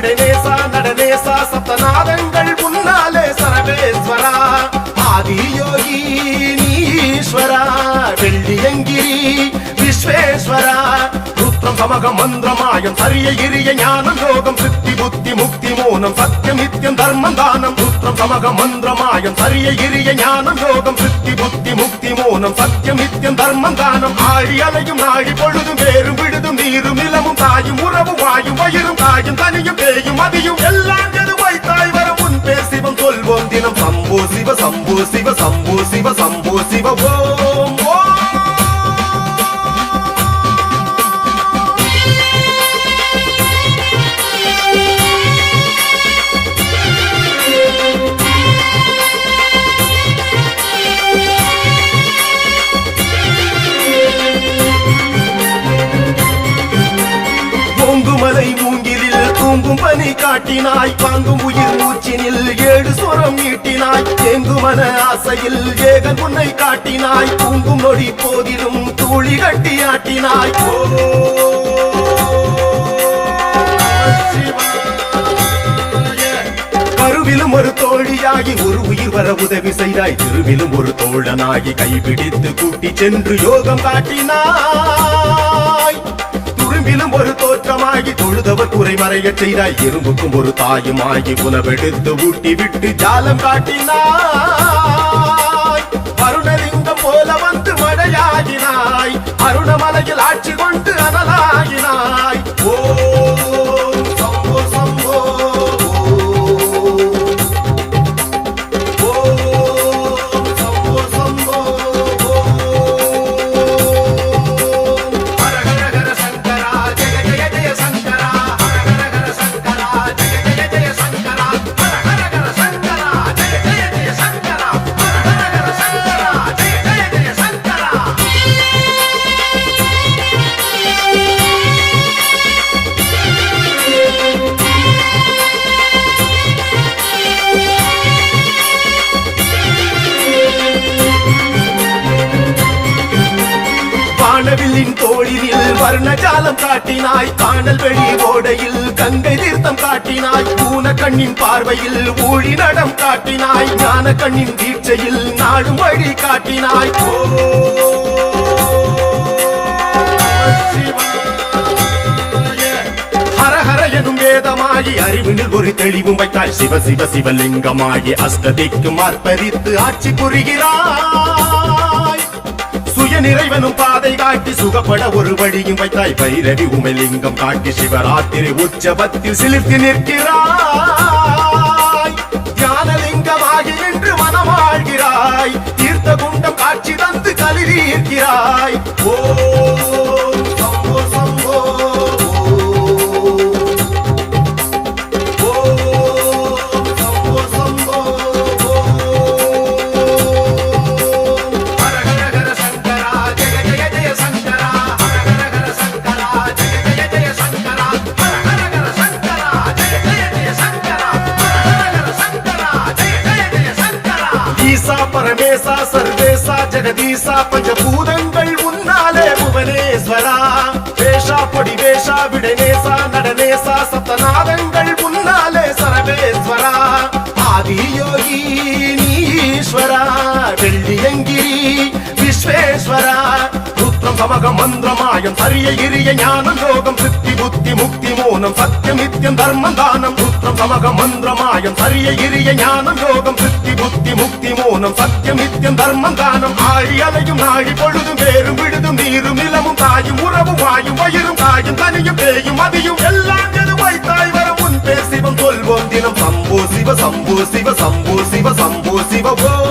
விடநேசா நடநேசா சப்தநாதங்கள் முன்னாலே சரவேஸ்வரா ஆதியோகி நீஸ்வரா வெள்ளியங்கிரி விஸ்வேஸ்வரா ருத்ரம் சமகம் மந்திரமாயம் சரிய இரிய ஞானம் யோகம் சித்தி புத்தி முக்தி மோனம் சத்தியமித்யம் தர்மம் தானம் ருத்ரம் சமகம் மந்திரமாயம் சரிய இரிய ஞானம் யோகம் சித்தி புத்தி முக்தி மோனம் சத்தியமித்யம் தர்மம் தானம் ஆழி அலையும் நாழி பொழுதும் வேறும் விடுதும் நீரும் நிலமும் தாயும் உறவும் வாயும் வயிறும் தாயும் தனியும் பேயும் அதியும் எல்லாம் எதுவாய் தாய் வர முன் பேர் சிவம் சொல்வோம் தினம் சம்போ சிவ சம்போ சிவ சம்போ சிவ சம்போ சிவ ஓம் ஓங்குமலை மூங்கிலில் தூங்கும் பனி காட்டினாய் வாங்கும் உயிர் மூச்சினில் ஏழு சுரம் நீட்டினாய் தேங்கும் மன ஆசையில் ஏகன் உன்னை காட்டினாய் தூங்கும் நொடி போதிலும் தூளி கட்டி ஆட்டினாய் கருவிலும் ஒரு தோழியாகி ஒரு உயிர் வர உதவி செய்தாய் திருவிலும் ஒரு தோழனாகி கைபிடித்து கூட்டி சென்று யோகம் காட்டினாய் துரும்பிலும் ஒரு தோற்றமாகி தொழுதவர் குறை மறைய செய்தாய் இரும்புக்கும் ஒரு தாயுமாகி உணவெடுத்து ஊட்டி விட்டு ஜாலம் காட்டினாய் அருணலிங்கம் போல வந்து மழையாகினாய் அருணமலையில் ஆட்சி கொண்டு அனலாகினாய் ஓ சம்போ சம்போ வானவில்லின் தோளினில் வர்ணஜாலம் காட்டினாய் காணல் வெளி ஓடையில் கங்கை தீர்த்தம் காட்டினாய் பூன கண்ணின் பார்வையில் ஊழி நடம் காட்டினாய் ஞான கண்ணின் தீட்சையில் நாடும் வழி காட்டினாய் ஹரஹர எனும் வேதமாகி அறிவினில் ஒரு தெளிவும் வைத்தாய் சிவ சிவ சிவலிங்கமாகி அஷ்டதிக்கும் அர்ப்பரித்து ஆட்சி புரிகிறாய் சுய நிறைவனும் பாதை காட்டி சுகப்பட ஒரு வழியும் வைத்தாய் பைரவி உமைலிங்கம் காட்டி சிவராத்திரி உற்சவத்தில் சிலிர்த்து நிற்கிறாய் தியானலிங்கமாகி நின்று மனமாழ்கிறாய் தீர்த்த குண்டம் காட்சி தந்து கலிரீர்க்கிறாய் ஓ சம்போ சம்போ பரமேசா சர்வேசா ஜெகதீசா பஞ்சபூதங்கள் உன்னாலே புவனேஸ்வரா வேஷா பொடி வேஷா விடநேசா நடநேசா சப்தநாதங்கள் உன்னாலே சரவேஸ்வரா ஆதியோகி நீஸ்வரா வெள்ளியங்கிரி விஸ்வேஸ்வரா ருத்ரம் சமகம் மந்திரமாயம் சரிய இரிய ஞானம் யோகம் சித்தி புத்தி முக்தி மோனம் சத்தியமித்யம் தர்மம் தானம் ருத்ரம் சமகம் மந்திரமாயம் சரிய இரிய ஞானம் யோகம் சித்தி புத்தி முக்தி மோனம் சத்தியமித்யம் தர்மம் தானம் ஆழி அலையும் நாழி பொழுதும் வேறும் விடுதும் நீரும் நிலமும் தாயும் உறவும் வாயும் வயிறும் தாயும் தனியும் பேயும் அதியும் எல்லாம் எதுவாய் தாய் வர முன் பேர் சிவம் சொல்வோம் தினம் சம்போ சிவ சம்போ சிவ சம்போ சிவ சம்போ சிவ ஓ